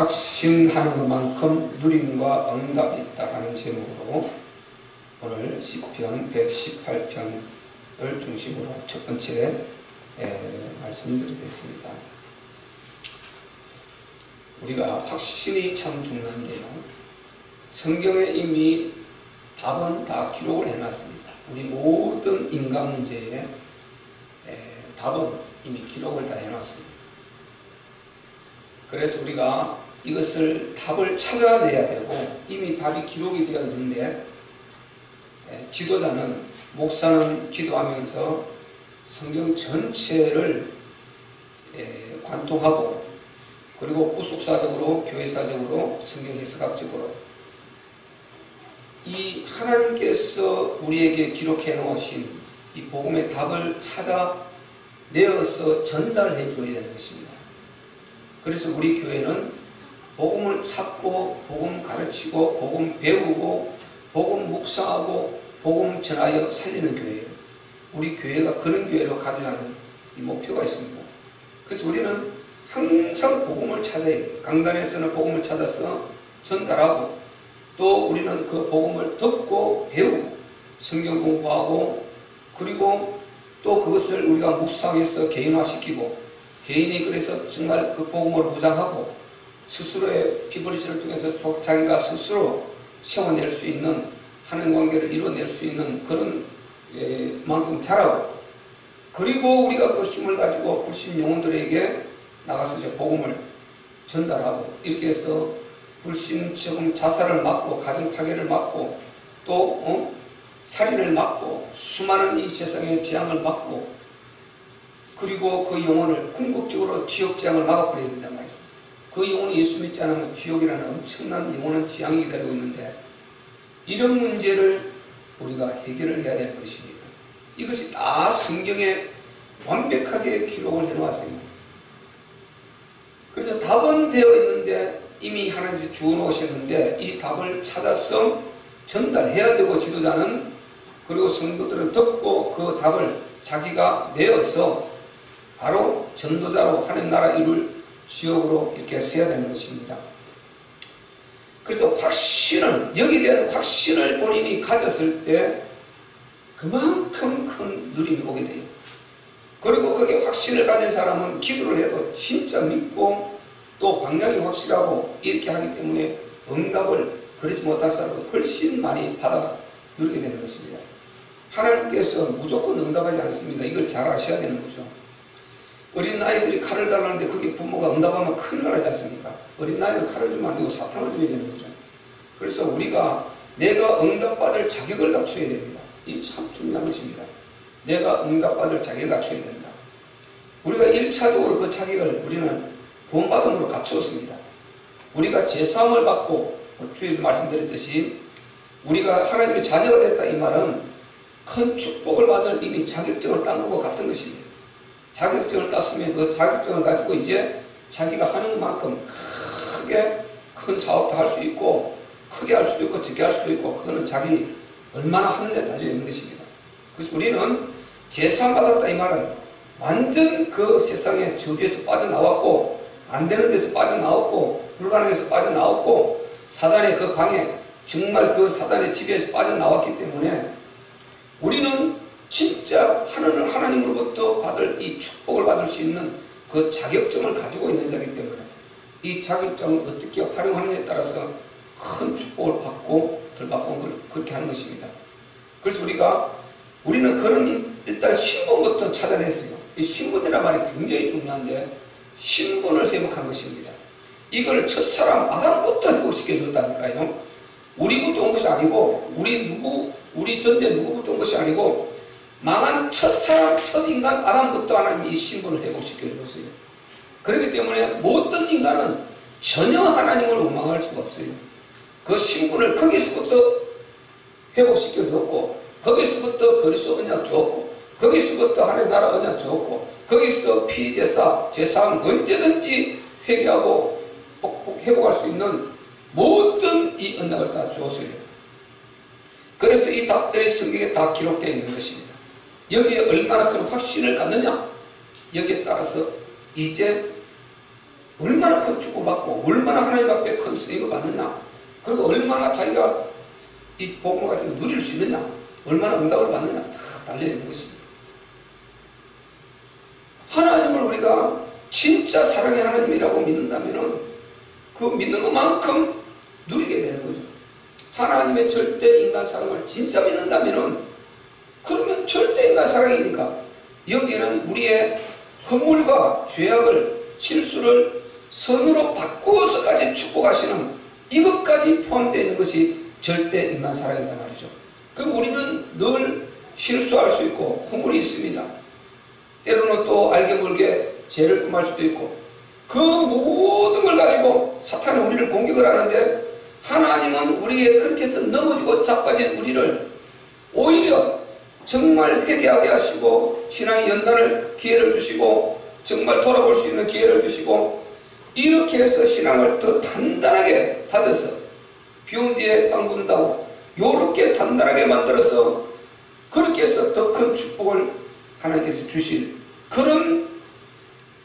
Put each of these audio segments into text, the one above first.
확신하는 것만큼 누림과 응답이 있다라는 제목으로 오늘 시편 118편을 중심으로 첫 번째 말씀드리겠습니다. 우리가 확신이 참 중요한데요. 성경에 이미 답은 다 기록을 해놨습니다. 우리 모든 인간 문제에 답은 이미 기록을 다 해놨습니다. 그래서 우리가 이것을 답을 찾아내야 되고 이미 답이 기록이 되어 있는데 지도자는 목사는 기도하면서 성경 전체를 관통하고 그리고 구속사적으로 교회사적으로 성경 해석학적으로 이 하나님께서 우리에게 기록해 놓으신 이 복음의 답을 찾아내어서 전달해 줘야 되는 것입니다. 그래서 우리 교회는 복음을 찾고 복음 가르치고 복음 배우고 복음 묵상하고 복음 전하여 살리는 교회예요. 우리 교회가 그런 교회로 가자는 이 목표가 있습니다. 그래서 우리는 항상 복음을 찾아야 돼요. 강단에서는 복음을 찾아서 전달하고 또 우리는 그 복음을 듣고 배우고 성경 공부하고 그리고 또 그것을 우리가 묵상해서 개인화시키고 개인이 그래서 정말 그 복음으로 무장하고 스스로의 피부리스를 통해서 자기가 스스로 세워낼 수 있는 하나님 관계를 이뤄낼 수 있는 그런 만큼 자라고 그리고 우리가 그 힘을 가지고 불신 영혼들에게 나가서 이제 복음을 전달하고 이렇게 해서 불신 지금 자살을 막고 가정 파괴를 막고 또 살인을 막고 수많은 이 세상의 재앙을 막고 그리고 그 영혼을 궁극적으로 지옥 재앙을 막아버려야 된단 말이죠. 그 영혼이 예수 믿지 않으면 지옥이라는 엄청난 영원한 재앙이 기다리고 있는데 이런 문제를 우리가 해결을 해야 되는 것입니다. 이것이 다 성경에 완벽하게 기록을 해놓았어요. 그래서 답은 되어 있는데 이미 하나님께서 주어놓으셨는데 이 답을 찾아서 전달해야 되고 지도자는 그리고 성도들은 듣고 그 답을 자기가 내어서 바로 전도자로 하나님 나라 이룰 지역으로 이렇게 세야 되는 것입니다. 그래서 확신을 여기에 대한 확신을 본인이 가졌을 때 그만큼 큰 누림이 오게 돼요. 그리고 거기에 확신을 가진 사람은 기도를 해도 진짜 믿고 또 방향이 확실하고 이렇게 하기 때문에 응답을 그러지 못할 사람은 훨씬 많이 받아 누리게 되는 것입니다. 하나님께서 무조건 응답하지 않습니다. 이걸 잘 아셔야 되는 거죠. 어린 아이들이 칼을 달라는데 그게 부모가 응답하면 큰일 나지 않습니까? 어린 아이는 칼을 주면 안 되고 사탕을 줘야 되는 거죠. 그래서 우리가 내가 응답받을 자격을 갖춰야 됩니다. 이 참 중요한 것입니다. 내가 응답받을 자격을 갖춰야 된다. 우리가 1차적으로 그 자격을 우리는 구원받음으로 갖추었습니다. 우리가 제사함을 받고 주일 말씀드렸듯이 우리가 하나님의 자녀가 됐다 이 말은 큰 축복을 받을 이미 자격증을 딴 것과 같은 것입니다. 자격증을 땄으면 그 자격증을 가지고 이제 자기가 하는 만큼 크게 큰 사업도 할 수 있고 크게 할 수도 있고 적게 할 수도 있고 그거는 자기 얼마나 하느냐에 달려있는 것입니다. 그래서 우리는 제사함 받았다 이 말은 완전 그 세상의 저주에서 빠져나왔고 안 되는 데서 빠져나왔고 불가능한 데서 빠져나왔고 사단의 그 방에 정말 그 사단의 지배에서 빠져나왔기 때문에 우리는 진짜 하나님으로부터 받을 이 축복을 받을 수 있는 그 자격증을 가지고 있는 자이기 때문에 이 자격증을 어떻게 활용하느냐에 따라서 큰 축복을 받고 덜 받고 그렇게 하는 것입니다. 그래서 우리는 그런 일단 신분부터 찾아냈어요. 이 신분이라는 말이 굉장히 중요한데 신분을 회복한 것입니다. 이걸 첫사람 아담부터 회복시켜 줬다니까요. 우리부터 온 것이 아니고 우리 전대 누구부터 온 것이 아니고 망한 첫사람 첫인간 아담부터 하나님이 이 신분을 회복시켜 줬어요. 그렇기 때문에 모든 인간은 전혀 하나님을 원망할 수가 없어요. 그 신분을 거기서부터 회복시켜 줬고 거기서부터 그리스도 언약 줬고 거기서부터 하나님 나라 언약 줬고 거기서 피제사 제사함 언제든지 회개하고 회복할 수 있는 모든 이 언약을 다 주었어요. 그래서 이 답들이 성경에 다 기록되어 있는 것입니다. 여기에 얼마나 큰 확신을 갖느냐 여기에 따라서 이제 얼마나 큰 축복받고 얼마나 하나님 앞에 큰 쓰임을 받느냐, 그리고 얼마나 자기가 이 복음을 가지고 누릴 수 있느냐, 얼마나 응답을 받느냐 다 달려있는 것입니다. 하나님을 우리가 진짜 사랑의 하나님이라고 믿는다면 그 믿는 것만큼 누리게 되는 거죠. 하나님의 절대 인간 사랑을 진짜 믿는다면 그러면 절대 인간 사랑이니까 여기에는 우리의 허물과 죄악을, 실수를 선으로 바꾸어서까지 축복하시는 이것까지 포함되어 있는 것이 절대 인간 사랑이란 말이죠. 그럼 우리는 늘 실수할 수 있고 허물이 있습니다. 때로는 또 알게 모르게 죄를 범할 수도 있고, 그 모든 걸 가지고 사탄은 우리를 공격을 하는데 하나님은 우리에게 그렇게 해서 넘어지고 자빠진 우리를 오히려 정말 회개하게 하시고 신앙의 연단을 기회를 주시고 정말 돌아볼 수 있는 기회를 주시고, 이렇게 해서 신앙을 더 단단하게 다져서 비온 뒤에 땅 군다고 요렇게 단단하게 만들어서 그렇게 해서 더 큰 축복을 하나님께서 주실 그런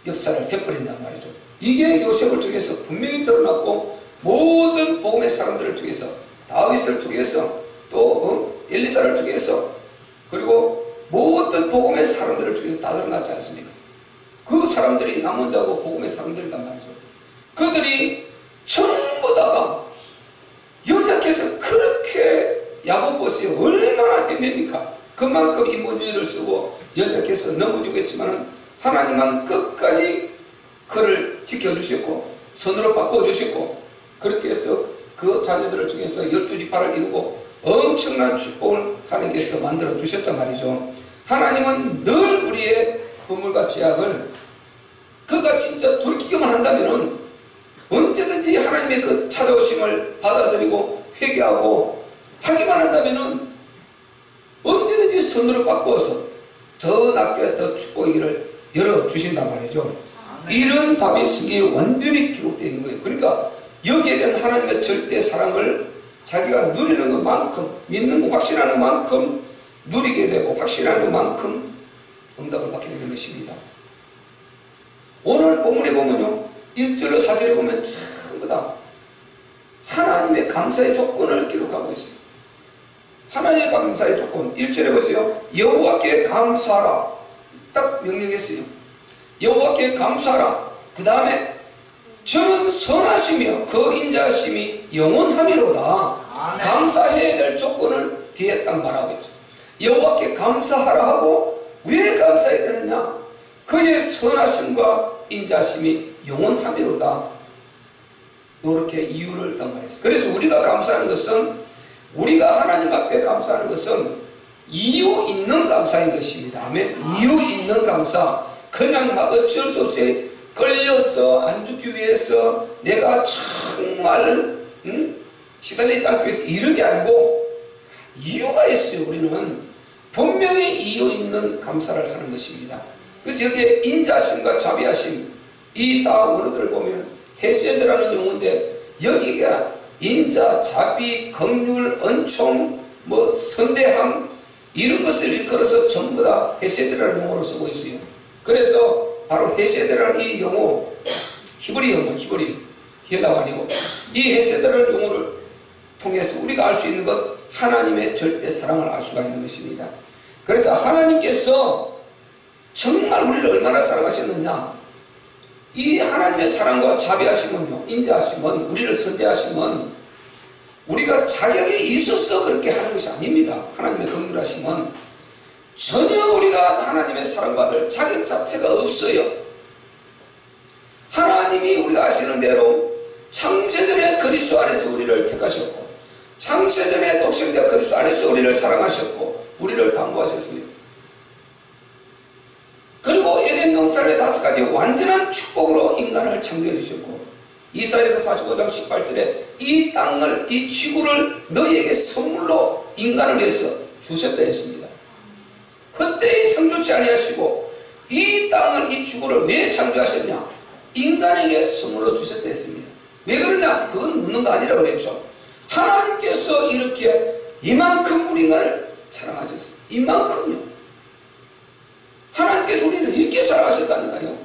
역사를 해버린단 말이죠. 이게 요셉을 통해서 분명히 드러났고, 모든 복음의 사람들을 통해서, 다윗을 통해서, 또 엘리사를 통해서, 그리고 모든 복음의 사람들을 통해서 다 드러났지 않습니까? 그 사람들이 남은 자고 복음의 사람들이란 말이죠. 그들이 전부 다가 연약해서 그렇게 야곱 보세요. 얼마나 헤맵니까? 그만큼 인본주의를 쓰고 연약해서 넘어지겠지만 하나님은 끝까지 그를 지켜주셨고 선으로 바꿔주셨고, 그렇게 해서 그 자녀들을 통해서 12지파를 이루고 엄청난 축복을 하나님께서 만들어 주셨단 말이죠. 하나님은 늘 우리의 허물과 죄악을 그가 진짜 돌이키기만 한다면 언제든지 하나님의 그 찾아오심을 받아들이고 회개하고 하기만 한다면 언제든지 선으로 바꾸어서 더 낫게 더 축복의 길을 열어주신단 말이죠. 이런 다윗 성경에 완전히 기록되어 있는 거예요. 그러니까 여기에 대한 하나님의 절대 사랑을 자기가 누리는 것만큼, 믿는 거 확신하는 만큼 누리게 되고 확신하는 것만큼 응답을 받게 되는 것입니다. 오늘 본문에 보면요, 1절로 4절에 보면 전부 다 하나님의 감사의 조건을 기록하고 있어요. 하나님의 감사의 조건. 1절에 보세요. 여호와께 감사하라. 딱 명령했어요. 여호와께 감사하라. 그 다음에 저는 선하시며 그 인자하심이 영원하미로다. 아멘. 감사해야 될 조건을 뒤에 딱 말하고 있죠. 여호와께 감사하라 하고 왜 감사해야 되느냐? 그의 선하심과 인자하심이 영원하미로다. 이렇게 이유를 딱 말했어요. 그래서 우리가 감사하는 것은, 우리가 하나님 앞에 감사하는 것은 이유 있는 감사인 것입니다. 아멘. 이유 있는 감사. 그냥 막 어쩔 수 없이 끌려서 안 죽기 위해서 내가 정말 시달리지 않기 위해서 이런 게 아니고 이유가 있어요. 우리는 분명히 이유 있는 감사를 하는 것입니다. 그래서 여기에 인자심과 자비하심, 이 다 원어들을 보면 헤세드라는 용어인데 여기가 인자, 자비, 긍휼, 은총, 뭐 선대함 이런 것을 일컬어서 전부 다 헤세드라는 용어로 쓰고 있어요. 그래서 바로 헤세드라는 이 용어, 히브리 용어, 히브리 헬라어 아니고 이 헤세드라는 용어를 통해서 우리가 알 수 있는 것, 하나님의 절대 사랑을 알 수가 있는 것입니다. 그래서 하나님께서 정말 우리를 얼마나 사랑하셨느냐, 이 하나님의 사랑과 자비하심은요, 인자하심은, 우리를 선대하심은 우리가 자격이 있어서 그렇게 하는 것이 아닙니다. 하나님의 긍휼하심은 전혀 우리가 하나님의 사랑받을 자격 자체가 없어요. 하나님이 우리가 아시는 대로 창세전에 그리스도 안에서 우리를 택하셨고, 창세전에 독생자 그리스도 안에서 우리를 사랑하셨고 우리를 강구하셨어요. 그리고 에덴 동산의 5가지 완전한 축복으로 인간을 창조해 주셨고, 이사야서 45장 18절에 이 땅을, 이 지구를 너희에게 선물로 인간을 위해서 주셨다 했습니다. 그때에 창조치 아니하시고 이 땅을, 이 지구를 왜 창조하셨냐? 인간에게 선물로 주셨다 했습니다. 왜 그러냐? 그건 묻는 거 아니라 그랬죠. 하나님께서 이렇게 이만큼 우리 인간을 사랑하셨어요. 이만큼요. 하나님께서 우리를 이렇게 사랑하셨다니까요.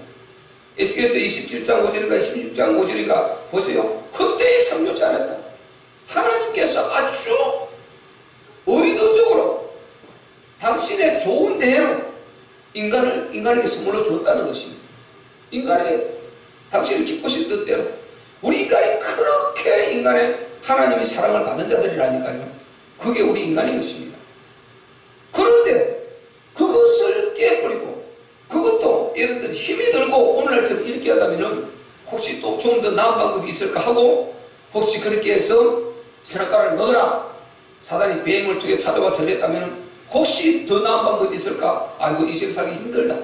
에스겔서 27장 5절인가 26장 5절인가 보세요. 그때에 창조지 않았다. 하나님께서 아주 의도적으로 당신의 좋은 대로 인간에게 선물로 줬다는 것입니다. 인간에게 당신이 기쁘신 뜻대로 우리 인간이 그렇게 하나님의 사랑을 받는 자들이라니까요. 그게 우리 인간인 것입니다. 그런데 그것을 깨버리고 그것도 예를 들어 힘이 들고 오늘날처럼 이렇게 하다면은 혹시 또 좀 더 나은 방법이 있을까 하고 혹시 그렇게 해서 선악과를 먹어라 사단이 뱀을 통해 찾아와 전했다면 혹시 더 나은 방법이 있을까? 아이고 이 세상 살기 힘들다.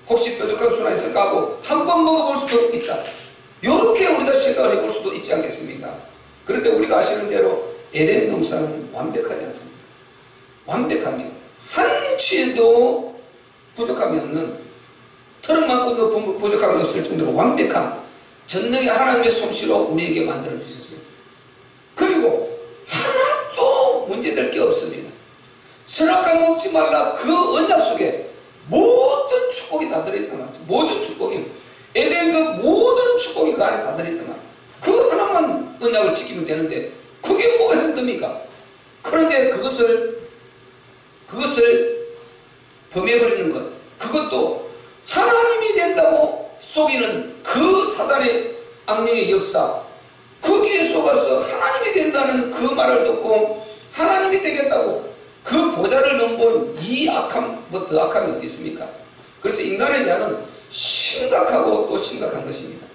혹시 뾰족한 수나 있을까 하고 한 번 먹어볼 수도 있다. 이렇게 우리가 생각을 해볼 수도 있지 않겠습니까? 그런데 우리가 아시는 대로 에덴 동산은 완벽하지 않습니다. 완벽합니다. 한치도 부족함이 없는 털만큼도 부족함이 없을 정도로 완벽한 전능의 하나님의 솜씨로 우리에게 만들어 주셨어요. 그리고 하나도 문제될 게 없습니다. 선악과 먹지 말라 그 언약 속에 모든 축복이 다 들어있단 말이죠. 모든 축복이 에덴 그 모든 축복이 그 안에 다 들어있단 말이에요. 그 하나만 언약을 지키면 되는데 그게 뭐가 힘듭니까? 그런데 그것을 범해버리는 것, 그것도 하나님이 된다고 속이는 그 사단의 악령의 역사, 거기에 속아서 하나님이 된다는 그 말을 듣고 하나님이 되겠다고 그 보좌를 넘본 이 악함, 뭐 더 악함이 어디 있습니까? 그래서 인간의 죄는 심각하고 또 심각한 것입니다.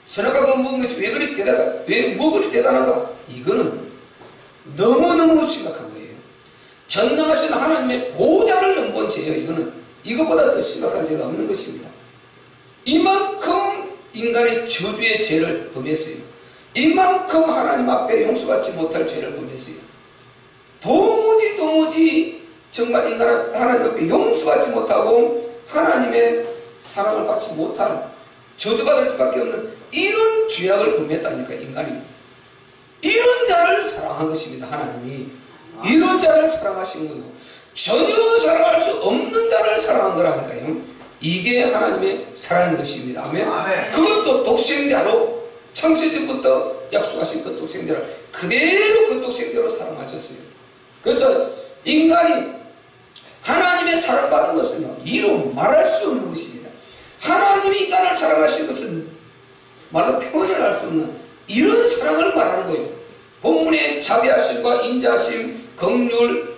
선악과가 먹은 것이 왜 그리 대단한가? 이거는 너무너무 심각한 거예요. 전능하신 하나님의 보좌를 넘본 죄예요. 이것보다 더 심각한 죄가 없는 것입니다. 이만큼 인간이 저주의 죄를 범했어요. 이만큼 하나님 앞에 용서받지 못할 죄를 범했어요. 도무지 정말 인간은 하나님 앞에 용서받지 못하고 하나님의 사랑을 받지 못할 저주받을 수밖에 없는 이런 죄악을 범했다니까. 인간이 이런 자를 사랑한 것입니다. 하나님이 이런 자를 사랑하신 거예요. 전혀 사랑할 수 없는 자를 사랑한 거라니까요. 이게 하나님의 사랑인 것입니다. 아멘. 그것도 독생자로 창세전부터 약속하신 그 독생자를 그대로 그 독생자로 사랑하셨어요. 그래서 인간이 하나님의 사랑받은 것은요, 이로 말할 수 없는 것입니다. 하나님이 인간을 사랑하신 것은 말로 표현을 할 수 없는 이런 사랑을 말하는 거예요. 본문의 자비하심과 인자하심, 긍휼,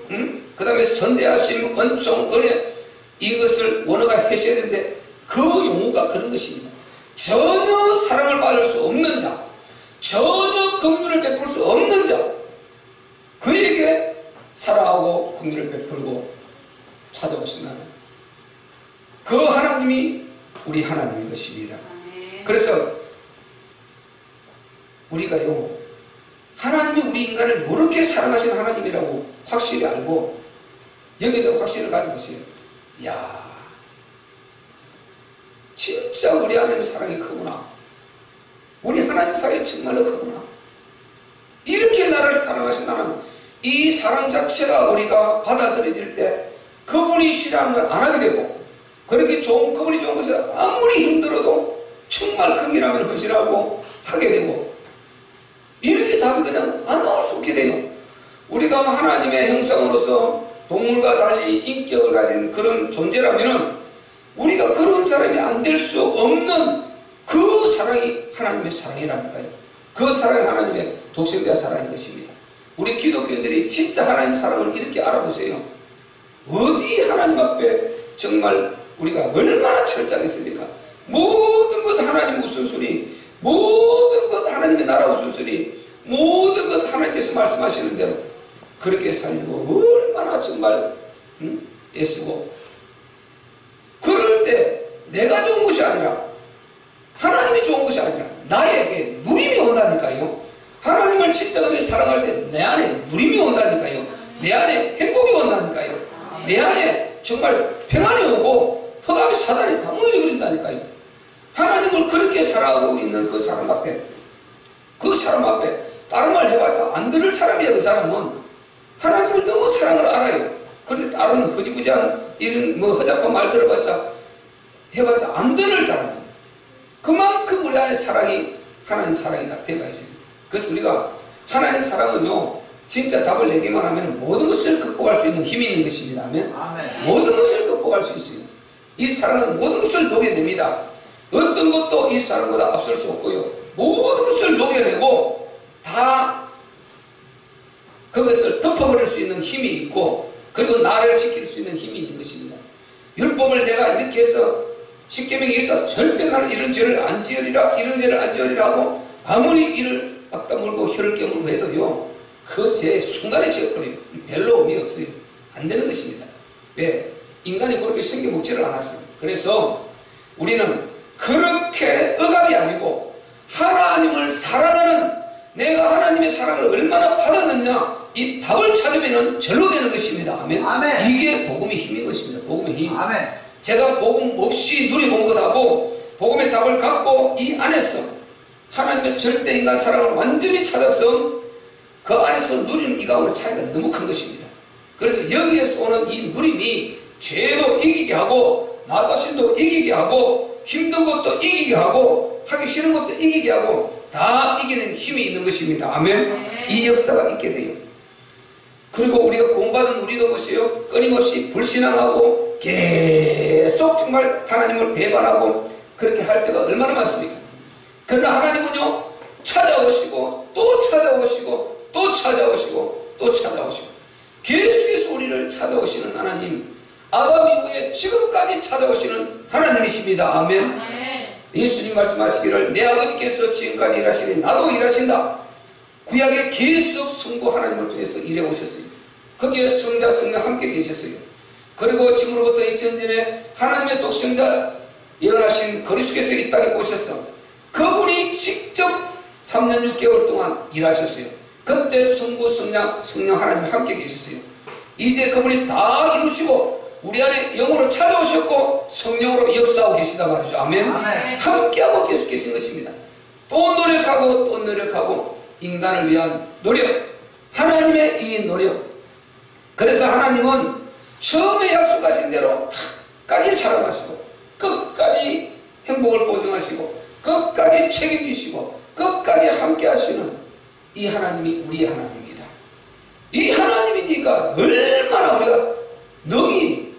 그 다음에 선대하심, 은총, 은혜, 이것을 원어가 해셔야 되는데 그 용어가 그런 것입니다. 전혀 사랑을 받을 수 없는 자, 전혀 긍휼을 베풀 수 없는 자, 그에게 사랑하고 긍휼을 베풀고 찾아오신다는 그 하나님이 우리 하나님인 것입니다. 그래서 우리가요, 하나님이 우리 인간을 이렇게 사랑하신 하나님이라고 확실히 알고 여기에도 확신을 가지고 있어요. 이야, 진짜 우리 하나님의 사랑이 크구나. 우리 하나님 사랑이 정말로 크구나. 이렇게 나를 사랑하신다는 이 사랑 자체가 우리가 받아들여질 때 그분이 싫어하는 걸 안 하게 되고, 그렇게 그분이 좋은 것을 아무리 힘들어도 정말 크기라면 헌신하고 하게 되고, 이렇게 답이 그냥 안 나올 수 없게 돼요. 우리가 하나님의 형상으로서 동물과 달리 인격을 가진 그런 존재라면은 우리가 그런 사람이 안 될 수 없는 그 사랑이 하나님의 사랑이라니까요. 그 사랑이 하나님의 독생자 사랑인 것입니다. 우리 기독교인들이 진짜 하나님 사랑을 이렇게 알아보세요. 어디 하나님 앞에 정말 우리가 얼마나 철저하겠습니까? 모든 것 하나님 우선순위, 모든 것 하나님의 나라 우선순위, 모든 것 하나님께서 말씀하시는 대로 그렇게 살고 얼마나 정말 애쓰고, 그럴 때 내가 좋은 것이 아니라 하나님이 좋은 것이 아니라 나에게 누림이 온다니까요. 하나님을 진짜 그렇게 사랑할 때 내 안에 누림이 온다니까요. 내 안에 행복이 온다니까요. 내 안에 정말 평안이 오고 흑암의 사단이 다 무너져버린다니까요. 하나님을 그렇게 사랑하고 있는 그 사람 앞에 다른 말 해봤자 안 들을 사람이에요. 그 사람은 하나님을 너무 사랑을 알아요. 그런데 다른 허지부지한 이런 허접한 말 들어봤자 해봤자 안 들을 사람이에요. 그만큼 우리 안에 사랑이 하나님 사랑이 다 되어가 있습니다. 그래서 우리가 하나님 사랑은요 진짜 답을 내기만 하면 모든 것을 극복할 수 있는 힘이 있는 것입니다. 아멘. 모든 것을 극복할 수 있어요. 이 사랑은 모든 것을 녹여냅니다. 어떤 것도 이 사랑보다 앞설 수 없고요. 모든 것을 녹여내고 다 그것을 덮어버릴 수 있는 힘이 있고, 그리고 나를 지킬 수 있는 힘이 있는 것입니다. 율법을 내가 이렇게 해서 십계명이 있어 절대 나는 이런 죄를 안 지으리라, 이런 죄를 안 지으리라 하고 아무리 이를 빡다 물고 혀를 깨물고 해도요 그 죄 순간에 지어버려요. 별로 의미 없어요. 안 되는 것입니다. 왜? 인간이 그렇게 생겨먹지를 않았어요. 그래서 우리는 그렇게 억압이 아니고 하나님을 사랑하는, 내가 하나님의 사랑을 얼마나 받았느냐 이 답을 찾으면 절로 되는 것입니다. 아멘. 아멘. 이게 복음의 힘인 것입니다. 복음의 힘. 아멘. 제가 복음 없이 누려본 것하고 복음의 답을 갖고 이 안에서 하나님의 절대 인간 사랑을 완전히 찾아서 그 안에서 누리는 이가하고의 차이가 너무 큰 것입니다. 그래서 여기에서 오는 이 누림이 죄도 이기게 하고 나 자신도 이기게 하고 힘든 것도 이기게 하고 하기 싫은 것도 이기게 하고 다 이기는 힘이 있는 것입니다. 아멘. 이 역사가 있게 돼요. 그리고 우리가 구원받은 우리도 보세요. 끊임없이 불신앙하고 계속 정말 하나님을 배반하고 그렇게 할 때가 얼마나 많습니까? 그러나 하나님은요 찾아오시고 또 찾아오시고 또 찾아오시고 또 찾아오시고 계속해서 우리를 찾아오시는 하나님, 아담 이후에 지금까지 찾아오시는 하나님이십니다. 아멘. 예수님 말씀하시기를 내 아버지께서 지금까지 일하시니 나도 일하신다. 구약에 계속 성부 하나님을 통해서 일해 오셨어요. 거기에 성자 성령 함께 계셨어요. 그리고 지금으로부터 2000년에 하나님의 독생자 예언하신 그리스도께서 이 땅에 오셨어. 그분이 직접 3년 6개월 동안 일하셨어요. 그때 성부 성령 하나님 함께 계셨어요. 이제 그분이 다 이루시고 우리 안에 영으로 찾아오셨고 성령으로 역사하고 계시다 말이죠. 아멘. 아멘. 함께하고 계속 계신 것입니다. 또 노력하고 또 노력하고 인간을 위한 노력, 하나님의 이 노력. 그래서 하나님은 처음에 약속하신 대로 끝까지 사랑하시고 끝까지 행복을 보증하시고 끝까지 책임지시고 끝까지 함께 하시는 이 하나님이 우리의 하나님입니다. 이 하나님이니까 얼마나 우리가 능히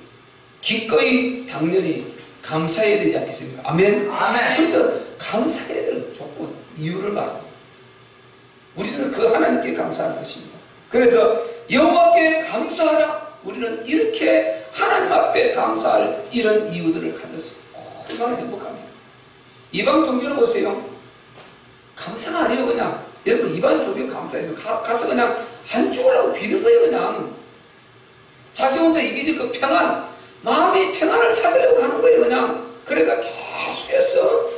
기꺼이 당연히 감사해야 되지 않겠습니까? 아멘. 아멘. 그래서 감사해야 될 조건, 이유를 말합니다. 우리는 그 하나님께 감사하는 것입니다. 그래서 여호와께 감사하라. 우리는 이렇게 하나님 앞에 감사할 이런 이유들을 가졌어요. 얼마나 행복합니다. 이방 종교를 보세요. 감사가 아니에요. 그냥 여러분 이방 종교 감사해서 가서 그냥 한 죽으려고 비는 거예요. 그냥 자기 혼자 이기지 그 평안, 마음의 평안을 찾으려고 하는 거예요. 그냥 그래서 계속해서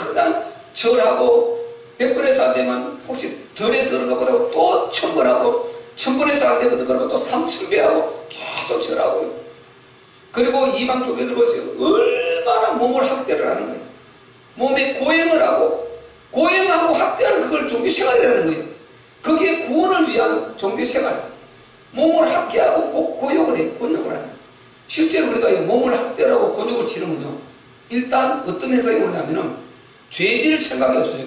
그냥 절하고 100번에서 안 되면 혹시 덜해서 그런가 보다 또 1000번하고 1000번에서 안 되면 그러면 또 3000배하고 계속 절하고요. 그리고 이방 종교들 보세요. 얼마나 몸을 학대를 하는 거예요. 몸에 고행을 하고 고행하고 학대하는 그걸 종교생활이라는 거예요. 거기에 구원을 위한 종교생활. 몸을 학대하고 고욕을 해요. 곤욕을 하는 거예요. 실제로 우리가 몸을 학대하고 곤욕을 치르면요. 일단 어떤 현상이 오냐면은 죄질 생각이 없어요.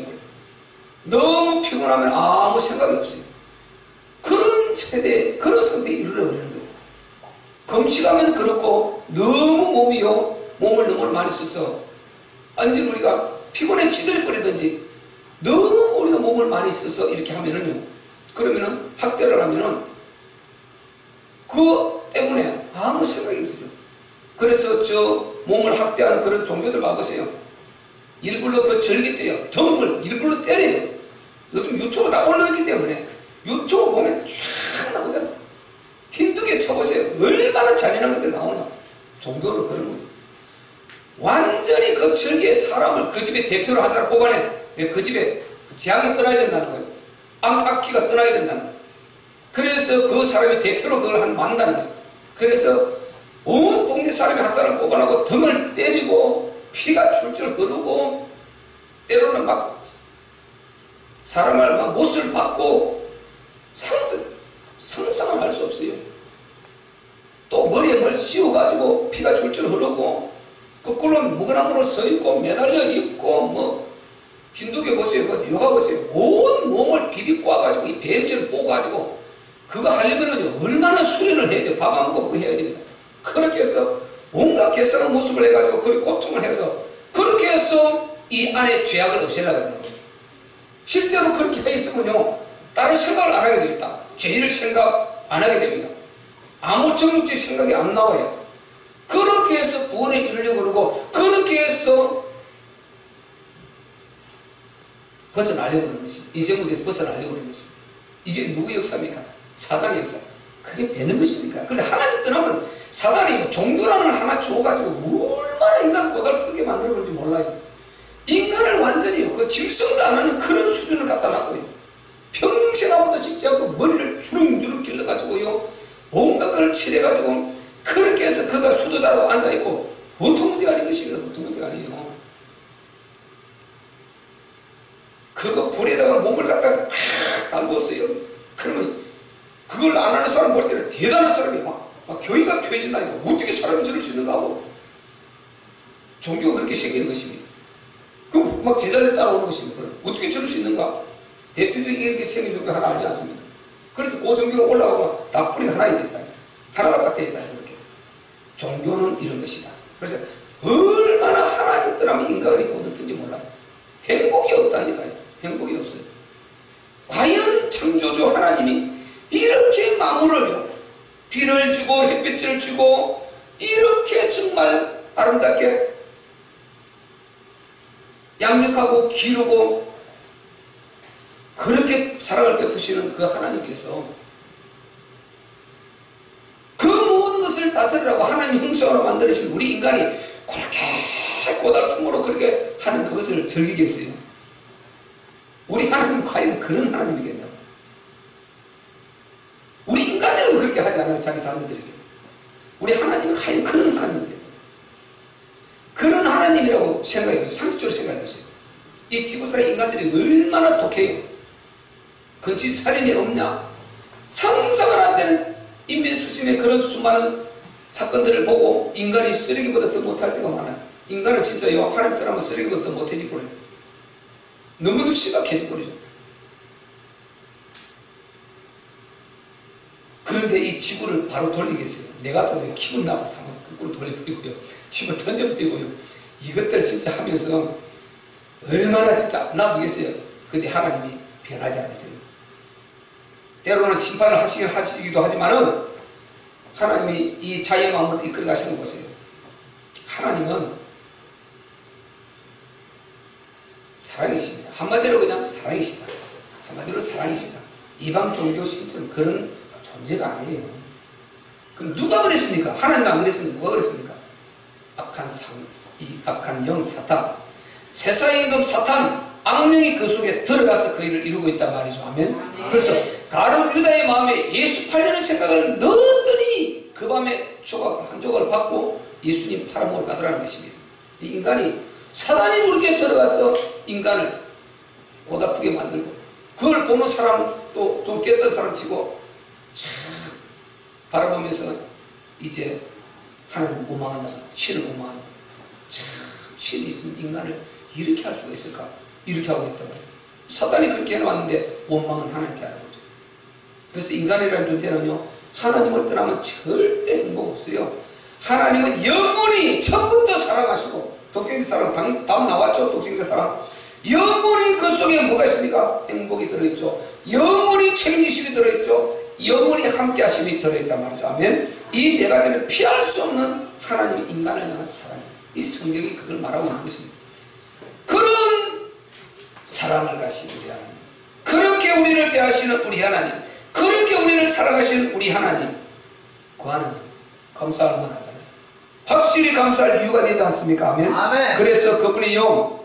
너무 피곤하면 아무 생각이 없어요. 그런 세대, 그런 상태에 이르러버리는 거예요. 금식하면 그렇고 너무 몸을 너무 많이 써서 완전 우리가 피곤해 찌들거리든지 너무 우리가 몸을 많이 써서 이렇게 하면은요. 그러면은 학대를 하면은 그거 때문에 아무 생각이 없어요. 그래서 저 몸을 학대하는 그런 종교들 봐보세요. 일부러 그 절기 때요. 덤을 일부러 때려요. 요즘 유튜브 다 올라있기 때문에 유튜브 보면 쫙 나오잖아요. 힘들게 쳐보세요. 얼마나 잔인한 것들 나오나. 종교로 그런 거예요. 완전히 그 절기에 사람을 그 집에 대표로 한 사람 뽑아내. 그 집에 재앙이 떠나야 된다는 거예요. 악기가 떠나야 된다는 거예요. 그래서 그 사람이 대표로 그걸 만든다는 거죠. 그래서 온 동네 사람이 한 사람 뽑아내고 등을 때리고 피가 줄줄 흐르고 때로는 막 사람을 막 못을 받고 상상을 할 수 없어요. 또 머리에 뭘 씌워가지고 피가 줄줄 흐르고 거꾸로 무거나무로 서 있고 매달려 있고 뭐 힌두교 보세요. 그 요가 보세요. 온 몸을 비비고 와가지고 이 뱀처럼 뽑아가지고 그거 하려면은 얼마나 수련을 해야 돼요. 밥 안 먹고 그거 해야 됩니다. 그렇게 해서 온갖 개선한 모습을 해가지고 그렇게 고통을 해서 그렇게 해서 이 안에 죄악을 없애려고 하는 거예요. 실제로 그렇게 했으면요 다른 생각을 안 하게 되겠다. 죄를 생각 안 하게 됩니다. 아무 정욕죄 생각이 안 나와요. 그렇게 해서 구원에 이르려고 그러고 그렇게 해서 벗어나려고 하는 것입니다. 이제 문제에서 벗어나려고 하는 것입니다. 이게 누구의 역사입니까? 사단의 역사. 그게 되는 것입니까? 그래서 하나님 떠나면 사단이 종교란을 하나 줘가지고 얼마나 인간을 고달프게 만들어버릴지 몰라요. 인간을 완전히 그 짐승도 안 하는 그런 수준을 갖다 놨고요. 평생 아무도 찍지 않고 머리를 주렁주렁 길러가지고요. 온갖 걸 칠해가지고 그렇게 해서 그가 수도자라고 앉아있고 보통 문제가 아닌 것입니다. 보통 문제가 아니에요. 그거 불에다가 몸을 갖다가 팍 달구었어요. 그러면 그걸 안 하는 사람 볼 때는 대단한 사람이 막 교의가 펴진다니까 어떻게 사람이 저럴 수 있는가 하고 종교가 그렇게 생기는 것입니다. 그럼 막 제자들 따라오는 것입니다. 어떻게 저럴 수 있는가? 대표적인 이렇게 생긴 종교 하나 알지 않습니까? 그래서 그 종교가 올라가고 다 뿌리가 하나 있다. 하나가 딱 되어 있다. 이렇게. 종교는 이런 것이다. 그래서 얼마나 하나님 떠나면 인간이 고달픈지 몰라요. 행복이 없다니까요. 행복이 없어요. 과연 창조주 하나님이 이렇게 만물을요 비를 주고 햇빛을 주고 이렇게 정말 아름답게 양육하고 기르고 그렇게 사랑을 베푸시는 그 하나님께서 그 모든 것을 다스리라고 하나님 형상으로 만들어주신 우리 인간이 그렇게 고달픔으로 그렇게 하는 그것을 즐기겠어요? 우리 하나님은 과연 그런 하나님이겠냐고. 우리 인간들은 그렇게 하지 않아요. 자기 자녀들에게. 우리 하나님은 과연 그런 하나님이겠냐고. 그런 하나님이라고 생각해보세요. 상식적으로 생각해보세요. 이 지구상의 인간들이 얼마나 독해요. 근친살인이 없냐? 상상을 안 되는 인면수심의 그런 수많은 사건들을 보고 인간이 쓰레기보다 더 못할 때가 많아요. 인간은 진짜요 하나님 떠나면 쓰레기보다 더 못해질 거예요. 너무도 심각해질 거죠. 그런데 이 지구를 바로 돌리겠어요. 내가 또 기분 나빠서 한번 거꾸로 돌려버리고요. 지구 던져버리고요. 이것들 진짜 하면서 얼마나 진짜 나쁘겠어요. 근데 하나님이 변하지 않으세요. 때로는 심판을 하시기도 하지만은 하나님이 이 자유의 마음을 이끌어 가시는 거 보세요. 하나님은 사랑이십니다. 한마디로 그냥 사랑이시다. 한마디로 사랑이시다. 이방 종교 신처럼 그런 존재가 아니에요. 그럼 누가 그랬습니까? 하나님 안 그랬습니까? 누가 그랬습니까? 이 악한 영 사탄, 세상의 임금 사탄, 악령이 그 속에 들어가서 그 일을 이루고 있단 말이죠. 아멘. 그래서 가룟 유다의 마음에 예수 팔려는 생각을 넣었더니 그 밤에 한 조각을 받고 예수님 팔아먹으러 가더라는 것입니다. 이 인간이 사단이 그렇게 들어가서 인간을 고달프게 만들고 그걸 보는 사람 또 좀 깨닫는 사람 치고 참 바라보면서 이제 하나님 오망한다. 신을 오망한다. 참 신이 있으면 인간을 이렇게 할 수가 있을까? 이렇게 하고 있단 말이에요. 사단이 그렇게 해놨는데 원망은 하나님께 하는 거죠. 그래서 인간이라는 존재는요 하나님을 떠나면 절대 행복 없어요. 하나님은 영원히 처음부터 사랑하시고 독생자 사랑 다음 나왔죠. 독생자 사랑 영원히 그 속에 뭐가 있습니까? 행복이 들어있죠. 영원히 책임지심이 들어있죠. 영원히 함께 하심이 들어있단 말이죠. 아멘. 이 네 가지는 피할 수 없는 하나님의 인간을 향한 사랑이에요. 이 성경이 그걸 말하고 있는 것입니다. 그런 사랑을 가신 우리 하나님, 그렇게 우리를 대하시는 우리 하나님, 그렇게 우리를 사랑하시는 우리 하나님, 그 하나님 감사할 만하잖아요. 확실히 감사할 이유가 되지 않습니까? 아멘. 아멘. 그래서 그분이요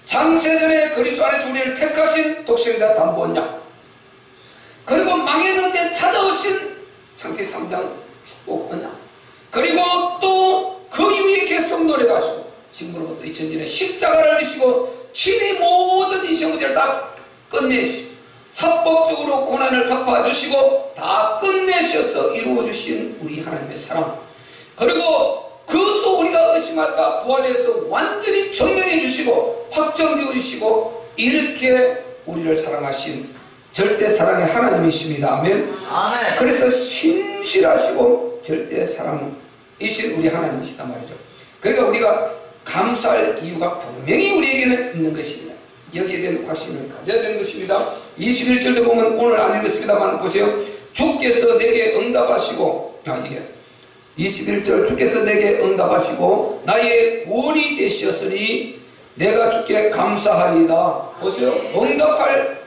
창세전에 그리스도 안에서 우리를 택하신 독생자 담보냐, 그리고 망했는데 찾아오신 창세 3장 축복 언약, 그리고 또 그 이후에 계속 노래가시고 지금으로부터 2000년에 십자가를 지시고 친히 모든 인생 문제를 다 끝내시고 합법적으로 고난을 갚아주시고 다 끝내셔서 이루어주신 우리 하나님의 사랑, 그리고 그 그것도 우리가 의심할까 부활해서 완전히 증명해 주시고 확정지어 주시고 이렇게 우리를 사랑하신 절대 사랑의 하나님이십니다. 아멘. 아멘. 그래서 신실하시고 절대 사랑이신 우리 하나님이시단 말이죠. 그러니까 우리가 감사할 이유가 분명히 우리에게는 있는 것입니다. 여기에 대한 확신을 가져야 되는 것입니다. 21절도 보면 오늘 안 읽었습니다만 보세요. 주께서 내게 응답하시고 21절 주께서 내게 응답하시고 나의 구원이 되시었으니 내가 주께 감사하리이다. 보세요.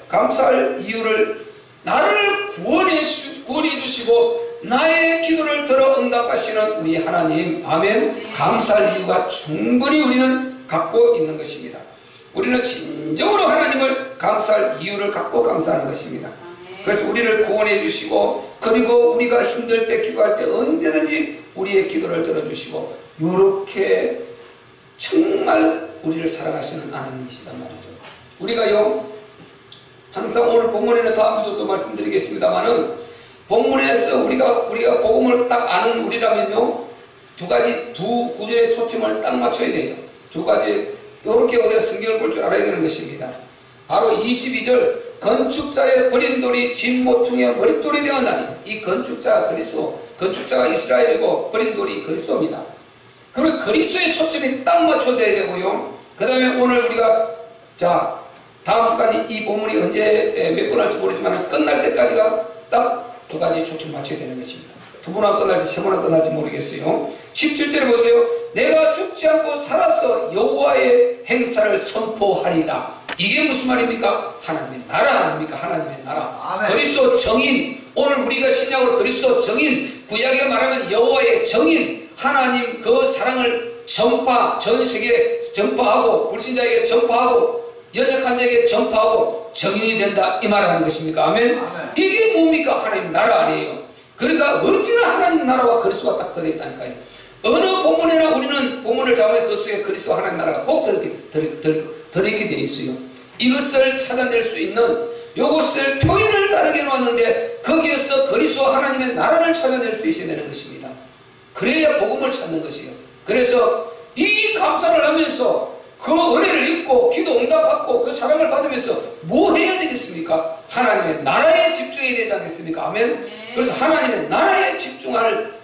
감사할 이유를 나를 구원해 주시고 나의 기도를 들어 응답하시는 우리 하나님. 아멘. 감사할 이유가 충분히 우리는 갖고 있는 것입니다. 우리는 진정으로 하나님을 감사할 이유를 갖고 감사하는 것입니다. 그래서 우리를 구원해 주시고 그리고 우리가 힘들 때 기도할 때 언제든지 우리의 기도를 들어주시고 이렇게 정말 우리를 사랑하시는 하나님이시단 말이죠. 우리가요 항상 오늘 본문에는 다음에도 또 말씀드리겠습니다만은 본문에서 우리가 복음을 딱 아는 우리라면요 두 구절의 초점을 딱 맞춰야 돼요. 두 가지 이렇게 우리가 성경을 볼 줄 알아야 되는 것입니다. 바로 22절 건축자의 버린 돌이 진 모퉁이의 머릿돌이 되었나니 이 건축자가 그리스도, 건축자가 이스라엘이고 버린 돌이 그리스도입니다. 그리고 그리스도의 초점이 딱 맞춰져야 되고요. 그 다음에 오늘 우리가 다음 주까지 이 본문이 언제 몇 번 할지 모르지만 끝날 때까지가 딱 두 가지 초점 맞춰야 되는 것입니다. 두 번이나 끝날지 세 번이나 끝날지 모르겠어요. 17절에 보세요. 내가 죽지 않고 살았어 여호와의 행사를 선포하리이다. 이게 무슨 말입니까? 하나님의 나라 아닙니까? 하나님의 나라. 아멘. 그리스도 정인. 오늘 우리가 신약으로 그리스도 정인, 구약에 말하면 여호와의 정인, 하나님 그 사랑을 전 세계에 전파하고 불신자에게 전파하고 연약한 자에게 전파하고 정인이 된다 이 말하는 것입니까? 아멘. 아멘. 이게 뭡니까? 하나님 나라 아니에요. 그러니까 어디나 하나님 나라와 그리스도가 딱 들어있다니까요. 어느 본문에나 우리는 본문을 잡으면 그 속에 그리스도 하나님 나라가 꼭 들어있게 되어 있어요. 이것을 찾아낼 수 있는 이것을 표현을 다르게 놓았는데 거기에서 그리스도 하나님의 나라를 찾아낼 수 있어야 되는 것입니다. 그래야 복음을 찾는 것이에요. 그래서 이 감사를 하면서 그 은혜를 입고 기도 응답받고 그 사랑을 받으면서 뭐 해야 되겠습니까? 하나님의 나라에 집중해야 되지 않겠습니까? 아멘. 그래서 하나님의 나라에 집중할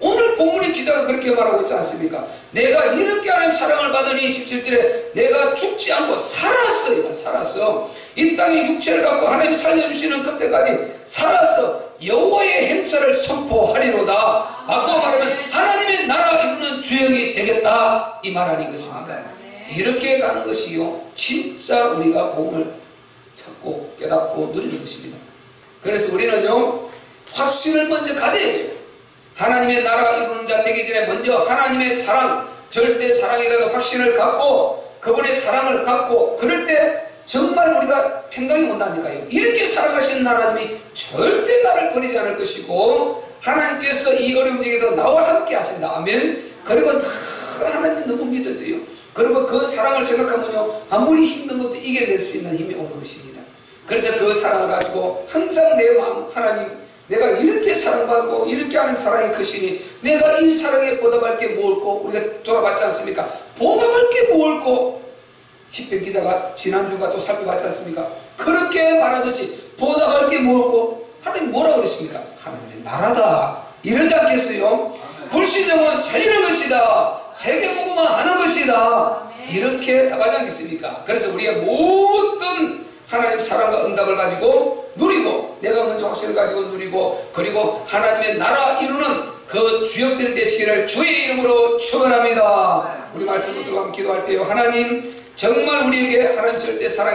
오늘 본문의 기자가 그렇게 말하고 있지 않습니까? 내가 이렇게 하나님 사랑을 받으니 17절에 내가 죽지 않고 살았어. 살았어. 이 땅에 육체를 갖고 하나님 살려주시는 그때까지 살았어. 여호와의 행사를 선포하리로다. 바꿔 말하면 하나님의 나라 이루는 주역이 되겠다 이 말 아닌 것입니까? 이렇게 가는 것이요 진짜 우리가 복음을 찾고 깨닫고 누리는 것입니다. 그래서 우리는요 확신을 먼저 가져야 돼요. 하나님의 나라가 이루는 자 되기 전에 먼저 하나님의 사랑, 절대 사랑에 대한 확신을 갖고 그분의 사랑을 갖고 그럴 때 정말 우리가 평강이 온다니까요. 이렇게 사랑하시는 하나님이 절대 나를 버리지 않을 것이고 하나님께서 이 어려움 중에도 나와 함께 하신다. 아멘. 그리고 하나님이 너무 믿어져요. 그리고 그 사랑을 생각하면요 아무리 힘든 것도 이겨낼 수 있는 힘이 오는 것입니다. 그래서 그 사랑을 가지고 항상 내 마음 하나님 내가 이렇게 사랑받고 이렇게 하는 사랑이 크시니 내가 이 사랑에 보답할 게 무엇고 우리가 돌아봤지 않습니까? 보답할 게 무엇고 십편 기자가 지난주가 또 살펴봤지 않습니까? 그렇게 말하듯이 보답할 게 무엇고 하나님 뭐라고 그랬습니까? 하나님의 나라다 이러지 않겠어요? 불신령은 살리는 것이다. 세계복음화 하는 것이다. 이렇게 답하지 않겠습니까? 그래서 우리의 모든 하나님 사랑과 응답을 가지고 누리고 내가 먼저 확신을 가지고 누리고 그리고 하나님의 나라 이루는 그 주역들이 되시기를 주의 이름으로 축원합니다. 우리 말씀 붙들고 한번 기도할게요. 하나님 정말 우리에게 하나님 절대 사랑